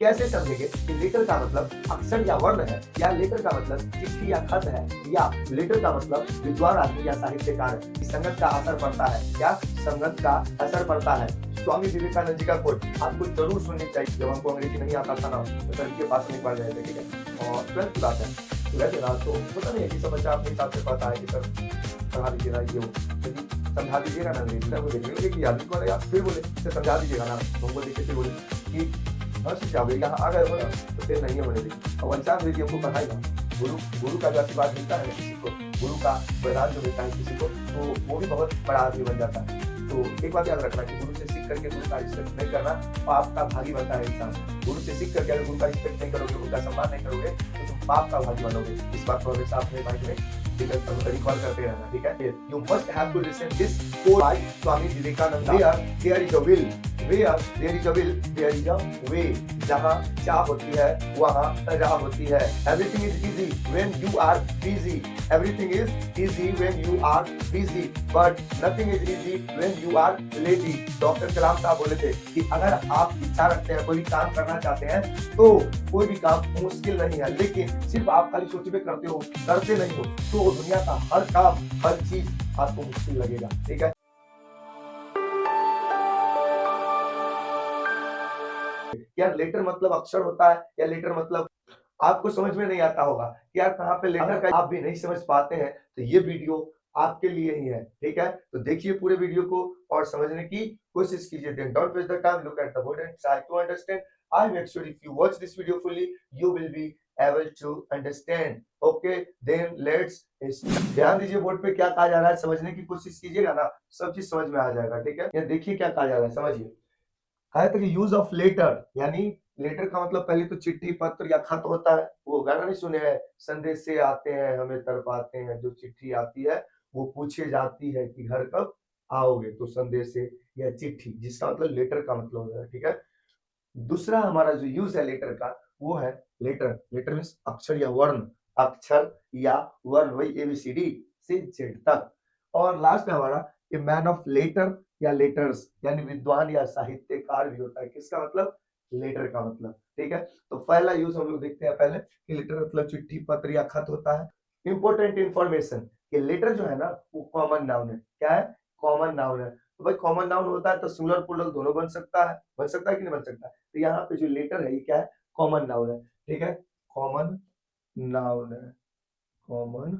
कैसे समझेंगे कि लेटर का मतलब अक्षर या वर्ण है, या लेटर का मतलब चिट्ठी या खत है, या लेटर का मतलब विद्वान आदमी या साहित्यकार है। इस संगत का असर पड़ता है, क्या संगत का असर पड़ता है। स्वामी विवेकानंद जी का कोट आपको जरूर सुननी चाहिए। जब हमको अंग्रेजी नहीं आता था ना, तो सर के पास नहीं पढ़ रहे थे, ठीक है, और 12th की बात है, तो वैसे ना तो पता नहीं है कि सब बच्चा अपने हिसाब से पढ़ता है कि सर पढ़ा दीजिएगा ये वो, यदि समझा दीजिएगा ना अंग्रेजी ना, वो देखने कि याद भी या फिर बोले फिर समझा दीजिएगा ना, हमको देखे फिर बोले कि हाँ सीख जाओगे, यहाँ आ गए हो ना, तो फिर नहीं होने देगी। और वंचान देवी हमको पढ़ाएगा, गुरु गुरु का जो आशीर्वाद मिलता है ना किसी को, गुरु का वरदान जो मिलता है किसी को, तो वो भी बहुत बड़ा आदमी बन जाता है। तो एक बात याद रखना कि गुरु से सीख करके गुरु का रिस्पेक्ट नहीं करना, पाप का भागी बनता है इंसान। गुरु से सीख करके अगर गुरु का रिस्पेक्ट नहीं करोगे, उनका सम्मान नहीं करोगे, तो तुम पाप का भागी बनोगे। इस बात को हमेशा अपने माइंड में रिकॉल करते रहना, ठीक है। You must have to listen this quote by Swami Vivekananda. There is a will, where there is a will there is a way। जहाँ चाह होती है वहाँ राह होती है। Everything is easy when you are busy, everything is easy when you are busy, but nothing is easy when you are lazy। Doctor Kalam साहब बोले थे कि अगर आप इच्छा रखते हैं, कोई भी काम करना चाहते हैं, तो कोई भी काम मुश्किल नहीं है, लेकिन सिर्फ आप खाली सोच में करते हो, करते नहीं हो, तो दुनिया का हर काम हर चीज आपको मुश्किल लगेगा, ठीक है। यार लेटर मतलब अक्षर होता है, या लेटर मतलब आपको समझ में नहीं आता होगा कि यार कहाँ पे लेटर का आप भी नहीं समझ पाते हैं, तो ये वीडियो आपके लिए ही है, ठीक है। तो देखिए पूरे वीडियो को और समझने की कोशिश कीजिए। Then don't waste the time, look at the board and try to understand. I make sure if you watch this video fully you will be able to understand. Okay then let's ध्यान दीजिए board पे क्या कहा जा रहा है, समझने की कोशिश कीजिएगा ना, सब चीज समझ में आ जाएगा, ठीक है। ये देखिए क्या कहा जा रहा है, समझिए। कहा था कि यूज ऑफ लेटर, यानी लेटर का मतलब पहले तो चिट्ठी पत्र या खत होता है। वो गाना नहीं सुने हैं, संदेश से आते हैं हमें तड़पाते हैं, जो चिट्ठी आती है वो पूछे जाती है कि घर कब आओगे, तो संदेश से या चिट्ठी, जिसका मतलब लेटर का मतलब होता है, ठीक है। दूसरा हमारा जो यूज है लेटर का, वो है लेटर। लेटर मीन्स अक्षर या वर्ण, अक्षर या वर्ण, वही एबीसीडी से जेड तक। और लास्ट में हमारा ए मैन ऑफ लेटर या लेटर्स, यानी विद्वान या साहित्यकार भी होता है। किसका मतलब, लेटर का मतलब, ठीक है। तो पहला यूज हम लोग देखते हैं पहले कि लेटर मतलब चिट्ठी पत्र या खत होता है। इंपॉर्टेंट इंफॉर्मेशन, कि लेटर जो है ना वो कॉमन नाउन है। क्या है, कॉमन नाउन है। तो भाई कॉमन नाउन होता है तो सिंगुलर प्लूरल दोनों बन सकता है कि नहीं बन सकता। तो यहाँ पे जो लेटर है ये क्या है, कॉमन नाउन है, ठीक है, कॉमन नाउन है, कॉमन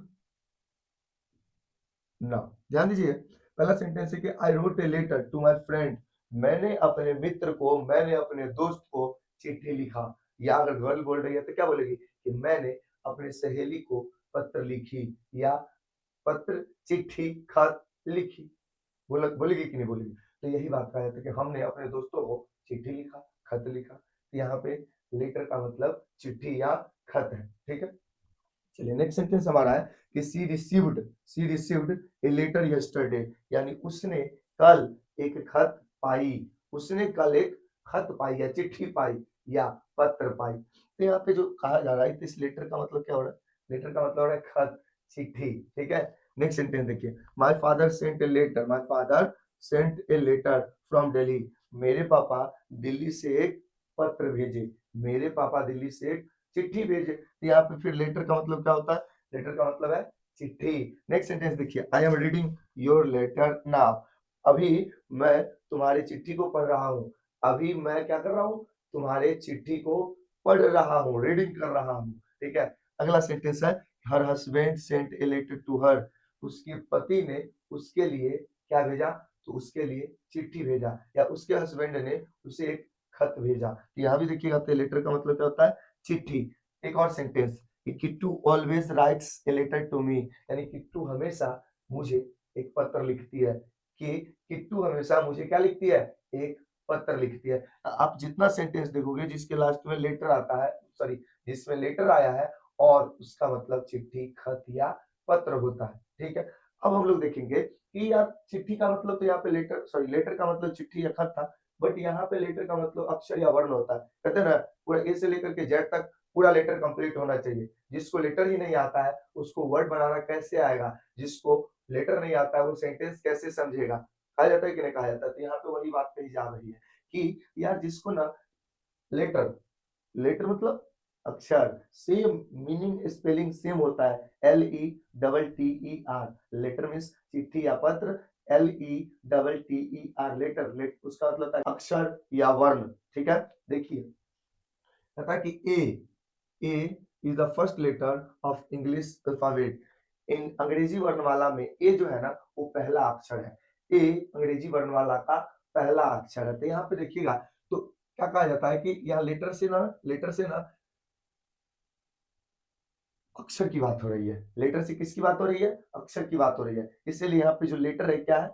नाउन। ध्यान दीजिए पहला सेंटेंस है कि I wrote a letter to my friend, मैंने अपने मित्र को, मैंने अपने दोस्त को चिट्ठी लिखा। या अगर गर्ल बोल रही है तो क्या बोलेगी कि मैंने अपने सहेली को पत्र लिखी, या पत्र चिट्ठी खत लिखी। बोलेगी कि नहीं बोलेगी। तो यही बात कहा जाता है कि हमने अपने दोस्तों को चिट्ठी लिखा, खत लिखा। तो यहाँ पे लेटर का मतलब चिट्ठी या खत है, ठीक है। चलिए नेक्स्ट सेंटेंस हमारा है कि सी रिसीव्ड ए लेटर यस्टरडे, यानी उसने कल एक खत पाई, उसने कल एक खत पाई या चिट्ठी पाई या पत्र पाई। तो यहाँ पे जो कहा जा रहा है, इस लेटर का मतलब क्या हो रहा है, लेटर का मतलब हो रहा है खत, चिट्ठी, ठीक है। नेक्स्ट सेंटेंस देखिए, my father sent a letter, my father sent a letter from Delhi, मेरे पापा दिल्ली से एक पत्र भेजे, मेरे पापा दिल्ली से एक चिट्ठी भेजे। तो यहाँ पे फिर लेटर का मतलब क्या होता है, लेटर का मतलब है चिट्ठी। नेक्स्ट सेंटेंस देखिए, I am reading your letter now, अभी मैं तुम्हारी चिट्ठी को पढ़ रहा हूँ, अभी मैं क्या कर रहा हूँ, तुम्हारे चिट्ठी को पढ़ रहा हूँ, रीडिंग कर रहा हूँ, ठीक है। अगला सेंटेंस है, her husband sent a letter to her, उसके पति ने उसके लिए क्या भेजा, तो उसके लिए चिट्ठी भेजा, या उसके हस्बैंड ने उसे एक खत भेजा। तो यहाँ भी देखिएगा तो लेटर का मतलब क्या होता है, चिट्ठी। एक और सेंटेंस कि Kittu always writes a letter to me, यानी किट्टू हमेशा मुझे एक पत्र लिखती है, कि किट्टू हमेशा मुझे क्या लिखती है, एक पत्र लिखती है। आप जितना सेंटेंस देखोगे जिसके लास्ट में लेटर आता है, सॉरी जिसमें लेटर आया है और उसका मतलब चिट्ठी खत या पत्र होता है, ठीक है। अब हम लोग देखेंगे कि यार चिट्ठी का मतलब तो यहाँ पे लेटर, सॉरी लेटर का मतलब चिट्ठी या खत था, बट यहाँ पे लेटर का मतलब अक्षर या वर्ण होता है। कहते हैं ना पूरा ए से लेकर के जेड तक पूरा लेटर कंप्लीट होना चाहिए। जिसको लेटर ही नहीं आता है उसको वर्ड बनाना कैसे आएगा, जिसको लेटर नहीं आता है वो सेंटेंस कैसे समझेगा। कहा जाता है कि नहीं कहा जाता है। तो यहाँ पे वही बात कही जा रही है कि यार जिसको ना लेटर लेटर मतलब अक्षर, सेम मीनिंग स्पेलिंग सेम होता है, LETTER। लेटर मीन्स चिट्ठी या पत्र, LETTER लेटर, उसका मतलब है अक्षर या वर्ण। ठीक है, देखिए कहता है कि A is the first letter of English alphabet. इन अंग्रेजी वर्णमाला में ए जो है ना वो पहला अक्षर है। ए अंग्रेजी वर्णमाला का पहला अक्षर है। तो यहाँ पे देखिएगा तो क्या कहा जाता है कि यहाँ लेटर से ना अक्षर की बात हो रही है। लेटर से किसकी बात हो रही है? अक्षर की बात हो रही है। इसलिए यहाँ पे जो लेटर है क्या है,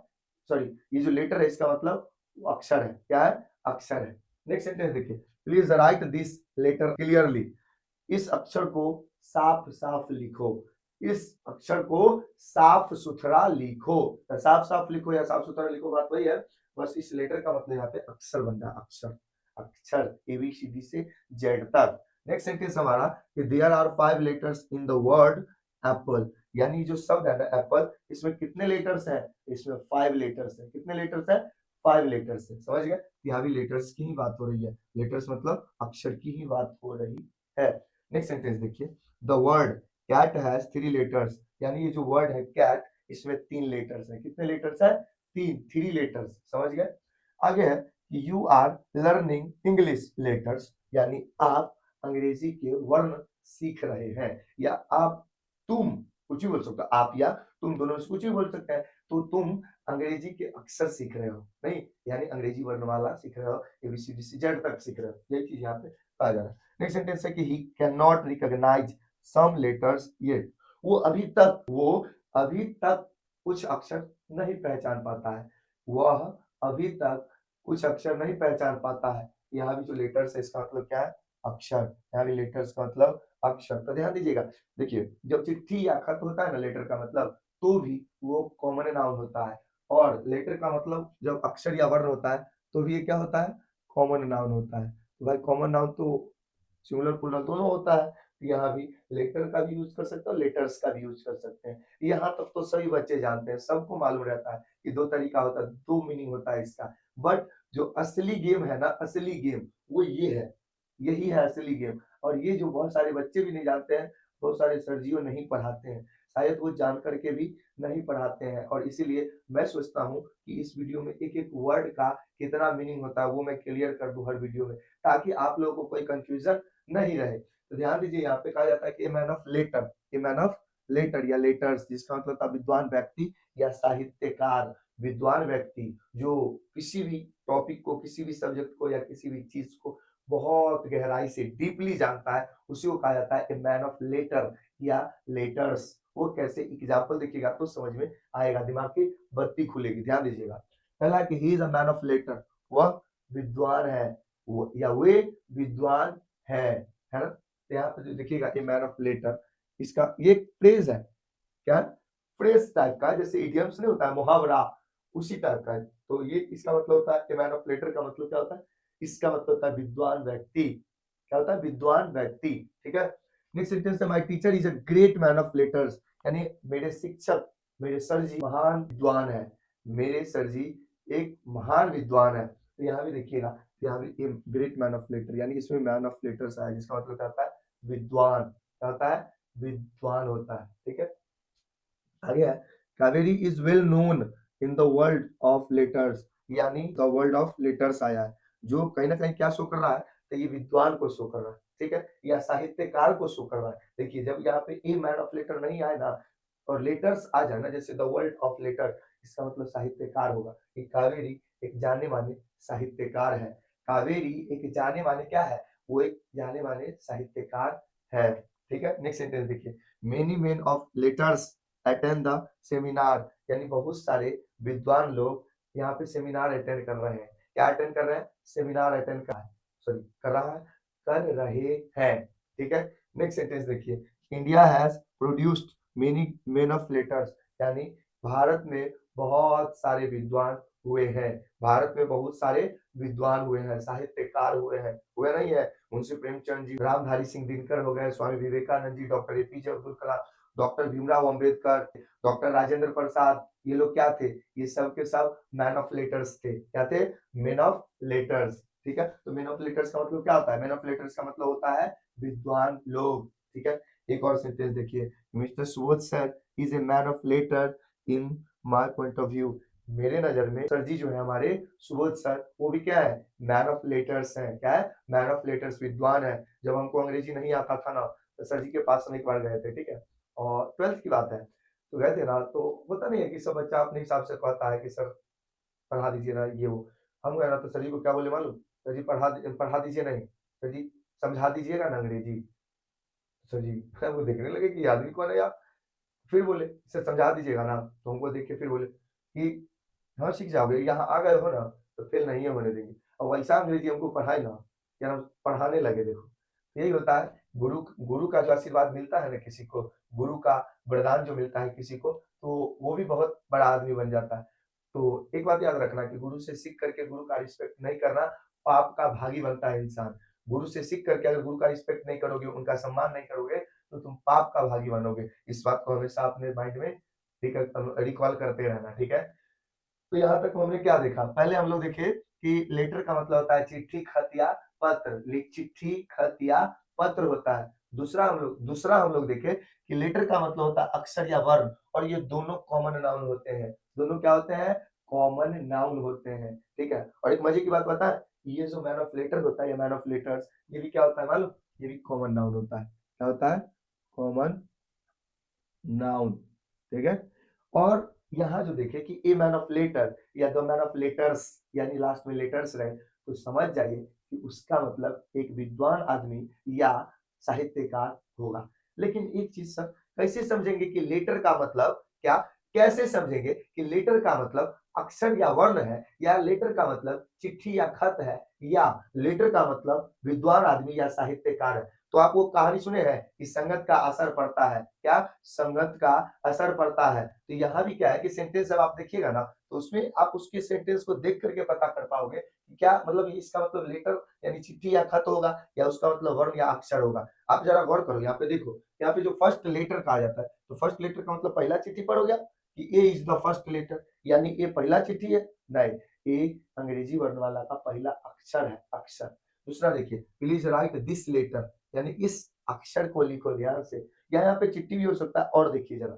सॉरी, ये जो लेटर है इसका मतलब वो अक्षर है। क्या है? अक्षर है। नेक्स्ट सेंटेंस देखिए, please write this letter clearly. इस अक्षर को साफ साफ लिखो। इस अक्षर को साफ सुथरा लिखो। साफ साफ लिखो या साफ सुथरा लिखो, बात वही है। बस इस लेटर का मतलब यहाँ पे अक्षर बन रहा है। अक्षर, अक्षर ABCD से जेड तक। नेक्स्ट सेंटेंस हमारा कि there are 5 letters in the word apple. यानी जो शब्द है ना एप्पल, इसमें कितने लेटर्स हैं? इसमें 5 लेटर्स हैं। कितने लेटर्स हैं? 5 लेटर्स हैं। समझ गए? यहाँ भी लेटर्स की ही बात हो रही है। लेटर्स मतलब अक्षर की ही बात हो रही है। नेक्स्ट सेंटेंस देखिए, the word cat has 3 letters. यानी ये जो वर्ड है कैट, इसमें 3 लेटर्स है। कितने लेटर्स है? 3 लेटर्स। समझ गए? आगे है कि you are learning English letters. यानी आप अंग्रेजी के वर्ण सीख रहे हैं, या आप, तुम, कुछ भी बोल सकते हो, आप या तुम दोनों से कुछ भी बोल सकते हैं। तो तुम अंग्रेजी के अक्षर सीख रहे हो, नहीं, यानी अंग्रेजी वर्णमाला सीख रहे हो, ABCD से जेड तक सीख रहे हो। यही चीज यहाँ पे कहा जा रहा है। नेक्स्ट सेंटेंस है कि he can not recognise some letters yet. वो अभी तक कुछ अक्षर नहीं पहचान पाता है। वह अभी तक कुछ अक्षर नहीं पहचान पाता है। यहाँ भी जो लेटर्स है इसका मतलब क्या है? अक्षर। यहाँ भी लेटर्स का मतलब अक्षर। तो ध्यान दीजिएगा, देखिए जब चिट्ठी या खत होता है ना लेटर का मतलब, तो भी वो कॉमन नाउन होता है। और लेटर का मतलब जब अक्षर या वर्ण होता है तो भी ये क्या होता है? कॉमन नाउन होता है। तो भाई कॉमन नाउन तो सिंगुलर प्लूरल दोनों होता है। यहाँ भी लेटर का भी यूज कर सकते हो, लेटर्स का भी यूज कर सकते हैं। यहाँ तक तो सभी बच्चे जानते हैं, सबको मालूम रहता है कि 2 तरीका होता है, 2 मीनिंग होता है इसका। बट जो असली गेम है ना, असली गेम वो ये है, यही है असली गेम। और ये जो बहुत सारे बच्चे भी नहीं जानते हैं, बहुत सारे सरजियो नहीं पढ़ाते हैं, शायद वो जान करके भी नहीं पढ़ाते हैं। और इसीलिए मैं सोचता हूँ कि इस वीडियो में एक एक वर्ड का कितना मीनिंग होता है वो मैं क्लियर कर दूं हर वीडियो में, ताकि आप लोगों को कोई कंफ्यूजन नहीं रहे। तो ध्यान दीजिए, यहाँ पे कहा जाता है कि a man of letter, a man of letter या लेटर्स, जिसका मतलब था विद्वान व्यक्ति या साहित्यकार। विद्वान व्यक्ति जो किसी भी टॉपिक को, किसी भी सब्जेक्ट को या किसी भी चीज को बहुत गहराई से डीपली जानता है, उसी को कहा जाता है ए मैन ऑफ लेटर या लेटर्स। वो कैसे, एग्जाम्पल देखिएगा तो समझ में आएगा, दिमाग की बत्ती खुलेगी। ध्यान दीजिएगा, पहला कि he is a man of letter, वह विद्वान है, वो या वे विद्वान है ना। तो यहाँ पे जो देखिएगा ए मैन ऑफ लेटर, इसका ये फ्रेज है। क्या? फ्रेज टाइप का, जैसे इडियम्स नहीं होता है, मुहावरा, उसी टाइप का है। तो ये इसका मतलब होता है ए मैन ऑफ लेटर का मतलब क्या होता है? इसका मतलब होता है विद्वान व्यक्ति। क्या होता है? विद्वान व्यक्ति। ठीक है। नेक्स्ट सेंटेंस है my teacher is a great man of letters. यानी मेरे शिक्षक, मेरे सर जी महान विद्वान है। मेरे सर जी एक महान विद्वान है। तो यहाँ भी देखिएगा, यहाँ भी ग्रेट मैन ऑफ लेटर, यानी इसमें मैन ऑफ लेटर्स आया, जिसका मतलब क्या होता है? विद्वान। क्या होता है? विद्वान होता है। ठीक है। आगे है, Kaveri is well known in the world of letters. यानी द वर्ल्ड ऑफ लेटर्स आया है, जो कहीं ना कहीं क्या शो कर रहा है? तो ये विद्वान को शो कर रहा है। ठीक है, या साहित्यकार को शो कर रहा है। देखिए जब यहाँ पे ए मैन ऑफ लेटर नहीं आए ना, और लेटर्स आ जाए ना, जैसे द वर्ल्ड ऑफ लेटर, इसका मतलब साहित्यकार होगा। कि कावेरी एक जाने माने साहित्यकार है। कावेरी एक जाने माने क्या है? वो एक जाने माने साहित्यकार है। ठीक है। नेक्स्ट सेंटेंस देखिए, many main of letters attend the seminar. यानी बहुत सारे विद्वान लोग यहाँ पे सेमिनार अटेंड कर रहे हैं। क्या अटेंड कर रहे हैं? सेमिनार अटेंड कर, सॉरी कर रहा है, कर रहे हैं। ठीक है। नेक्स्ट सेंटेंस देखिए, India has produced many main of letters. यानी भारत में बहुत सारे विद्वान हुए हैं। भारत में बहुत सारे विद्वान हुए हैं, साहित्यकार हुए हैं, हुए नहीं है। मुंशी प्रेमचंद जी, रामधारी सिंह दिनकर हो गए, Swami Vivekananda ji, doctor APJ Abdul Kalam, doctor Bhimrao Ambedkar, doctor Rajendra Prasad, ये लोग क्या थे? ये सब के सब मैन ऑफ लेटर्स थे। क्या थे? Man of letters. ठीक है। तो मैन ऑफ लेटर्स का मतलब क्या होता है? मैन ऑफ लेटर्स का मतलब होता है विद्वान लोग, ठीक है। एक और सेंटेंस देखिए, mister Subodh sir is a man of letter in my point of view. मेरे नजर में सर जी जो है हमारे सुबोध सर, वो भी क्या है? मैन ऑफ लेटर्स हैं। क्या है? मैन ऑफ लेटर्स, विद्वान है। जब हमको अंग्रेजी नहीं आता था ना, तो सर जी के पास हम एक बार गए थे, ठीक है। और 12th की बात है, तो गए थे ना, तो होता नहीं है कि सब बच्चा अपने हिसाब से कहता है कि सर पढ़ा दीजिए ना, ये वो। हम गए ना, तो सर जी को क्या बोले मालूम? सर जी पढ़ा दीजिए नहीं, सर जी समझा दीजिएगा ना अंग्रेजी। सर जी वो देखने लगे कि ये आदमी कौन है यार। फिर बोले सर समझा दीजिएगा ना, तो हमको देख के फिर बोले कि हाँ सीख जाओगे, यहाँ आ गए हो ना, तो फेल नहीं होने देंगे। और वैसा अंग्रेजी हमको पढ़ाए ना, यार हम पढ़ाने लगे। देखो यही होता है, गुरु गुरु का जो आशीर्वाद मिलता है ना किसी को, गुरु का वरदान जो मिलता है किसी को, तो वो भी बहुत बड़ा आदमी बन जाता है। तो एक बात याद रखना कि गुरु से सीख करके गुरु का रिस्पेक्ट नहीं करना, पाप का भागी बनता है इंसान। गुरु से सीख करके अगर गुरु का रिस्पेक्ट नहीं करोगे, उनका सम्मान नहीं करोगे, तो तुम पाप का भागी बनोगे। इस बात को हमेशा अपने माइंड में ठीक है रिकॉल करते रहना, ठीक है। तो यहाँ तक हमने क्या देखा? पहले हम लोग देखे कि लेटर का मतलब होता है चिट्ठी, खत या पत्र। चिट्ठी, खत या पत्र होता है। दूसरा हम लोग देखे कि लेटर का मतलब होता है अक्षर या वर्ण, और ये दोनों कॉमन नाउन होते हैं। दोनों क्या होते हैं? कॉमन नाउन होते हैं, ठीक है। और एक मजे की बात पता है, ये जो मैन ऑफ लेटर होता है या मैन ऑफ लेटर्स, ये भी क्या होता है मालूम? ये भी कॉमन नाउन होता है। क्या होता है? कॉमन नाउन, ठीक है। और यहाँ जो देखे कि ए मैन ऑफ लेटर या द मैन ऑफ लेटर्स, यानी लास्ट में लेटर्स रहे, तो समझ जाइए कि उसका मतलब एक विद्वान आदमी या साहित्यकार होगा। लेकिन एक चीज सर, कैसे समझेंगे कि लेटर का मतलब क्या? कैसे समझेंगे कि लेटर का मतलब अक्षर या वर्ण है, या लेटर का मतलब चिट्ठी या खत है, या लेटर का मतलब विद्वान आदमी या साहित्यकार है? तो आप वो कहानी सुने हैं कि संगत का असर पड़ता है। क्या? संगत का असर पड़ता है। तो यहाँ भी क्या है कि सेंटेंस जब आप देखिएगा ना, तो उसमें आप उसके सेंटेंस को देख करके पता कर पाओगे कि क्या मतलब इसका मतलब लेटर यानी चिट्ठी या खत होगा, या उसका मतलब वर्ण या अक्षर होगा। आप जरा गौर करो, यहाँ पे देखो, यहाँ पे जो फर्स्ट लेटर कहा जाता है, तो फर्स्ट लेटर का मतलब पहला चिट्ठी पढ़ हो गया कि A is the first letter, यानी ए पहला चिट्ठी है। नहीं, ए अंग्रेजी वर्णमाला का पहला अक्षर है, अक्षर। दूसरा देखिए, प्लीज राइट दिस लेटर, यानी इस अक्षर को लिखो ध्यान से। या यहाँ पे चिट्ठी भी हो सकता है। और देखिए जरा,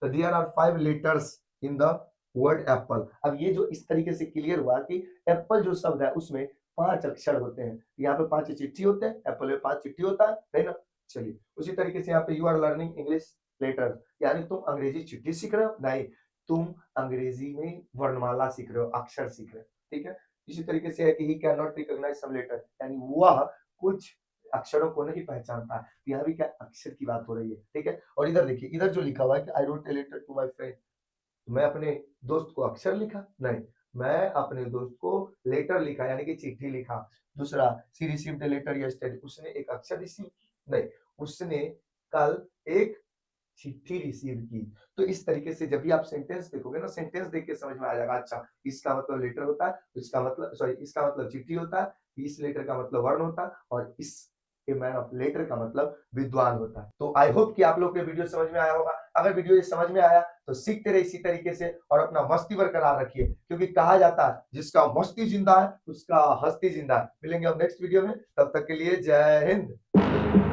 तो there are 5 letters in the word apple. अब ये जो इस तरीके से क्लियर हुआ कि एप्पल जो शब्द है उसमें 5 अक्षर होते हैं। यहाँ पे 5 चिट्ठी होते हैं, एप्पल में 5 चिट्ठी होता है ना। चलिए उसी तरीके से यहाँ पे you are learning English letter, यानी तुम अंग्रेजी चिट्ठी सीख रहे हो? नहीं, तुम अंग्रेजी में वर्णमाला सीख रहे हो, अक्षर सीख रहे हो, ठीक है। इसी तरीके से है कि he can not recognise some letter, यानी वह कुछ अक्षरों को नहीं पहचानता है। यहाँ भी क्या अक्षर की बात हो रही है, ठीक है। और इधर देखिए, इधर जो लिखा हुआ है कि I wrote a letter to my friend, मैं अपने दोस्त को अक्षर लिखा? नहीं, मैं अपने दोस्त को लेटर लिखा, यानी कि चिट्ठी लिखा। दूसरा, she received a letter yesterday, उसने एक अक्षर रिसीव, नहीं, उसने कल एक चिट्ठी रिसीव की। तो इस तरीके से जब भी आप सेंटेंस देखोगे ना, सेंटेंस देख के समझ में आ जाएगा, अच्छा इसका मतलब लेटर होता है, इसका मतलब सॉरी इसका मतलब चिट्ठी होता है, इस लेटर का मतलब वर्ण होता है, और इस मैन ऑफ लेटर का मतलब विद्वान होता है। तो आई होप कि आप लोग के वीडियो समझ में आया होगा। अगर वीडियो ये समझ में आया तो सीखते रहे इसी तरीके से, और अपना मस्ती बरकरार रखिए, क्योंकि कहा जाता है जिसका मस्ती जिंदा है उसका हस्ती जिंदा है। मिलेंगे हम नेक्स्ट वीडियो में, तब तक के लिए जय हिंद।